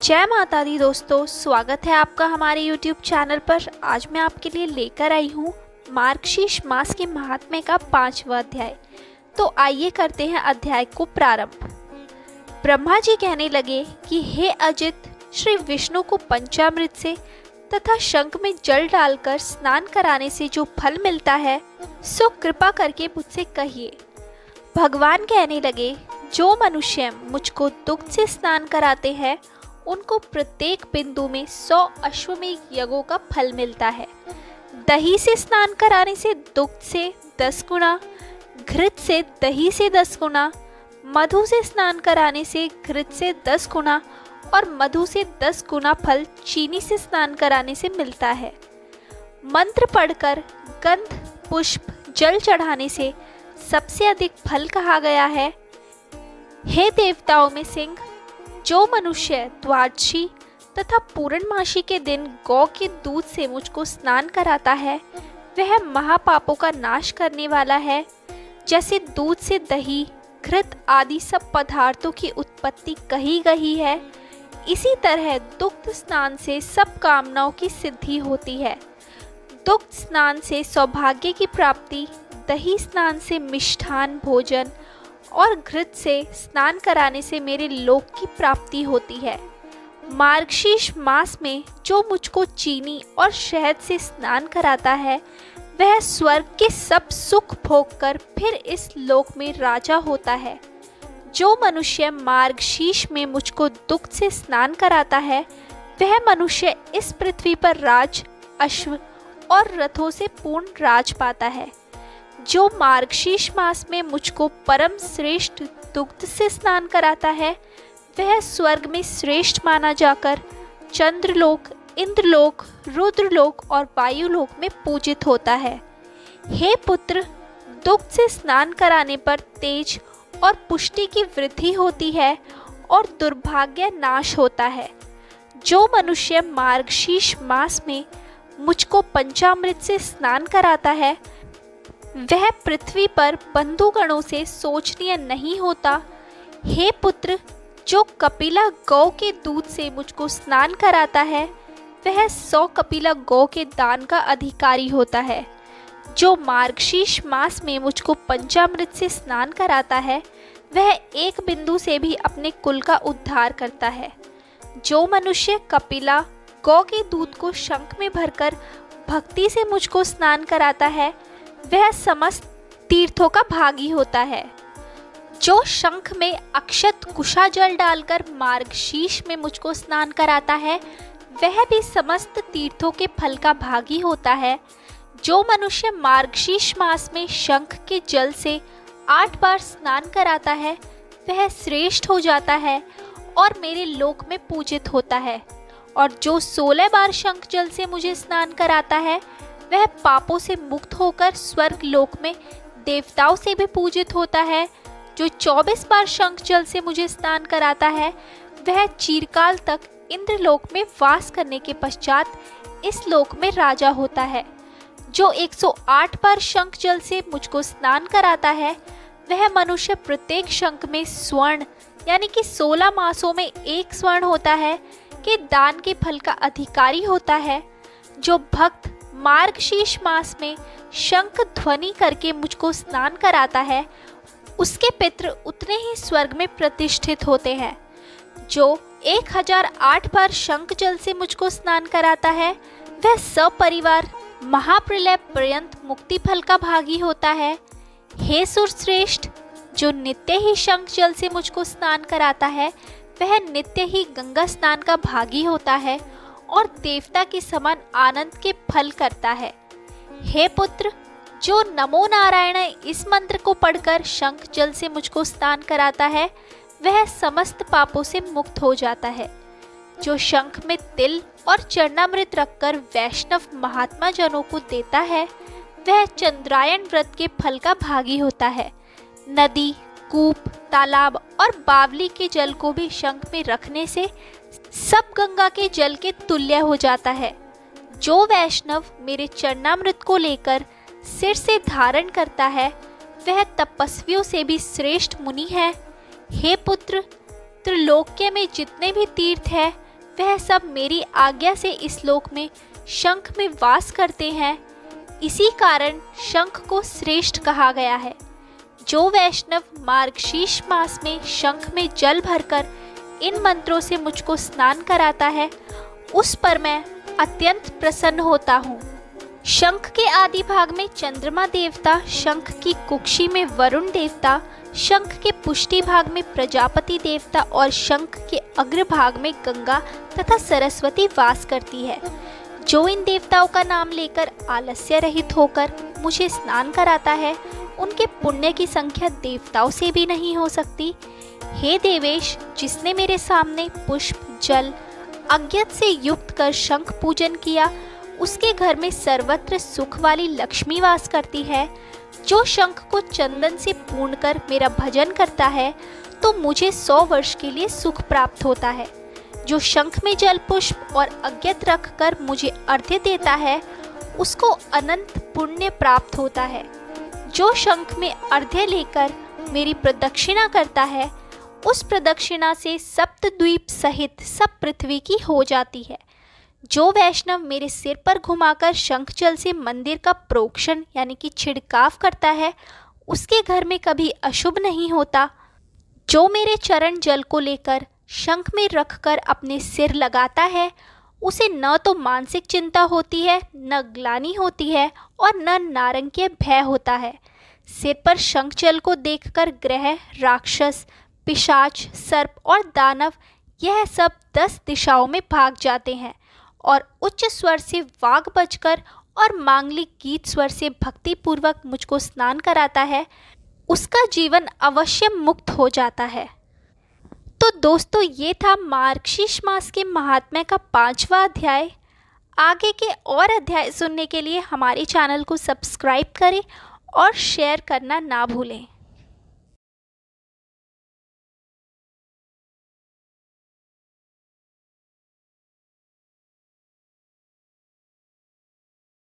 जय माता दी दोस्तों, स्वागत है आपका हमारे YouTube चैनल पर। आज मैं आपके लिए लेकर आई हूँ मार्गशीर्ष मास के महात्म्य का 5वां अध्याय। तो आइए करते हैं अध्याय को प्रारंभ। ब्रह्मा जी कहने लगे कि हे अजित, श्री विष्णु को पंचामृत से तथा शंख में जल डालकर स्नान कराने से जो फल मिलता है सो कृपा करके मुझसे कहिए। भगवान कहने लगे, जो मनुष्य मुझको दुग्ध से स्नान कराते हैं उनको प्रत्येक बिंदु में 100 अश्वमेघ यज्ञों का फल मिलता है। दही से स्नान कराने से दुग्ध से 10 गुना, घृत से दही से 10 गुना, मधु से स्नान कराने से घृत से 10 गुना और मधु से 10 गुना फल चीनी से स्नान कराने से मिलता है। मंत्र पढ़कर गंध पुष्प जल चढ़ाने से सबसे अधिक फल कहा गया है। हे देवताओं में सिंह, जो मनुष्य द्वादशी तथा पूर्णमासी के दिन गौ के दूध से मुझको स्नान कराता है वह महापापों का नाश करने वाला है। जैसे दूध से दही, घृत आदि सब पदार्थों की उत्पत्ति कही गई है, इसी तरह दुग्ध स्नान से सब कामनाओं की सिद्धि होती है। दुग्ध स्नान से सौभाग्य की प्राप्ति, दही स्नान से मिष्ठान भोजन और घृत से स्नान कराने से मेरे लोक की प्राप्ति होती है। मार्गशीर्ष मास में जो मुझको चीनी और शहद से स्नान कराता है वह स्वर्ग के सब सुख भोग कर फिर इस लोक में राजा होता है। जो मनुष्य मार्गशीर्ष में मुझको दुग्ध से स्नान कराता है वह मनुष्य इस पृथ्वी पर राज, अश्व और रथों से पूर्ण राज पाता है। जो मार्गशीर्ष मास में मुझको परम श्रेष्ठ दुग्ध से स्नान कराता है वह स्वर्ग में श्रेष्ठ माना जाकर चंद्रलोक, इंद्रलोक, रुद्रलोक और वायुलोक में पूजित होता है। हे पुत्र, दुग्ध से स्नान कराने पर तेज और पुष्टि की वृद्धि होती है और दुर्भाग्य नाश होता है। जो मनुष्य मार्गशीर्ष मास में मुझको पंचामृत से स्नान कराता है वह पृथ्वी पर बंधुगणों से शोचनीय नहीं होता। हे पुत्र, जो कपिला गौ के दूध से मुझको स्नान कराता है वह 100 कपिला गौ के दान का अधिकारी होता है। जो मार्गशीर्ष मास में मुझको पंचामृत से स्नान कराता है वह एक बिंदु से भी अपने कुल का उद्धार करता है। जो मनुष्य कपिला गौ के दूध को शंख में भरकर भक्ति से मुझको स्नान कराता है वह समस्त तीर्थों का भागी होता है। जो शंख में अक्षत कुशा जल डालकर मार्गशीर्ष में मुझको स्नान कराता है वह भी समस्त तीर्थों के फल का भागी होता है। जो मनुष्य मार्गशीर्ष मास में शंख के जल से 8 बार स्नान कराता है वह श्रेष्ठ हो जाता है और मेरे लोक में पूजित होता है। और जो 16 बार शंख जल से मुझे स्नान कराता है वह पापों से मुक्त होकर स्वर्ग लोक में देवताओं से भी पूजित होता है। जो 24 बार शंख जल से मुझे स्नान कराता है वह चिरकाल तक इंद्रलोक में वास करने के पश्चात इस लोक में राजा होता है। जो 108 बार शंख जल से मुझको स्नान कराता है वह मनुष्य प्रत्येक शंख में स्वर्ण यानी कि 16 मासों में 1 स्वर्ण होता है कि दान के फल का अधिकारी होता है। जो भक्त मार्गशीर्ष मास में शंख ध्वनि करके मुझको स्नान कराता है उसके पितृ उतने ही स्वर्ग में प्रतिष्ठित होते हैं। जो 1008 बार शंख जल से मुझको स्नान कराता है वह सपरिवार महाप्रलय पर्यंत मुक्ति फल का भागी होता है। हे सुरश्रेष्ठ, जो नित्य ही शंख जल से मुझको स्नान कराता है वह नित्य ही गंगा स्नान का भागी होता है और देवता के समान आनंद के फल करता है। हे पुत्र, जो नमो नारायण इस मंत्र को पढ़कर शंख जल से मुझको स्नान कराता है वह समस्त पापों से मुक्त हो जाता है। जो शंख में तिल और चरणामृत रखकर वैष्णव महात्मा जनों को देता है वह चंद्रायण व्रत के फल का भागी होता है। नदी, कूप, तालाब और बावली के जल को भी शंख में रखने से सब गंगा के जल के तुल्य हो जाता है। जो वैष्णव मेरे चरणामृत को लेकर सिर से धारण करता है वह तपस्वियों से भी श्रेष्ठ मुनि है। हे पुत्र, त्रिलोक्य में जितने भी तीर्थ है वह सब मेरी आज्ञा से इस लोक में शंख में वास करते हैं। इसी कारण शंख को श्रेष्ठ कहा गया है। जो वैष्णव मार्गशीर्ष मास में शंख में जल भरकर इन मंत्रों से मुझको स्नान कराता है, उस पर मैं अत्यंत प्रसन्न होता हूँ। शंख के आदि भाग में चंद्रमा देवता, शंख की कुक्षी में वरुण देवता, शंख के पुष्टि भाग में प्रजापति देवता और शंख के अग्र भाग में गंगा तथा सरस्वती वास करती है। जो इन देवताओं का नाम लेकर आलस्य रहित होकर मुझे स्नान कराता है, उनके पुण्य की संख्या देवताओं से भी नहीं हो सकती। हे देवेश, जिसने मेरे सामने पुष्प जल अज्ञत से युक्त कर शंख पूजन किया, उसके घर में सर्वत्र सुख वाली लक्ष्मी वास करती है। जो शंख को चंदन से पूर्ण कर मेरा भजन करता है, तो मुझे 100 वर्ष के लिए सुख प्राप्त होता है। जो शंख में जल पुष्प और अज्ञत रख कर मुझे अर्घ्य देता है, उसको अनंत पुण्य प्राप्त होता है। जो शंख में अर्घ्य लेकर मेरी प्रदक्षिणा करता है, उस प्रदक्षिणा से सप्तद्वीप सहित सब पृथ्वी की हो जाती है। जो वैष्णव मेरे सिर पर घुमाकर शंख जल से मंदिर का प्रोक्षण यानी कि छिड़काव करता है, उसके घर में कभी अशुभ नहीं होता। जो मेरे चरण जल को लेकर शंख में रखकर अपने सिर लगाता है, उसे न तो मानसिक चिंता होती है, न ग्लानि होती है और न नारंगी भय होता है। सिर पर शंख जल को देखकर ग्रह, राक्षस, पिशाच, सर्प और दानव यह सब 10 दिशाओं में भाग जाते हैं और उच्च स्वर से वाग बजकर और मांगलिक गीत स्वर से भक्ति पूर्वक मुझको स्नान कराता है, उसका जीवन अवश्य मुक्त हो जाता है। तो दोस्तों, ये था मार्गशीर्ष मास के महात्म्य का 5वां अध्याय। आगे के और अध्याय सुनने के लिए हमारे चैनल को सब्सक्राइब करें और शेयर करना ना भूलें।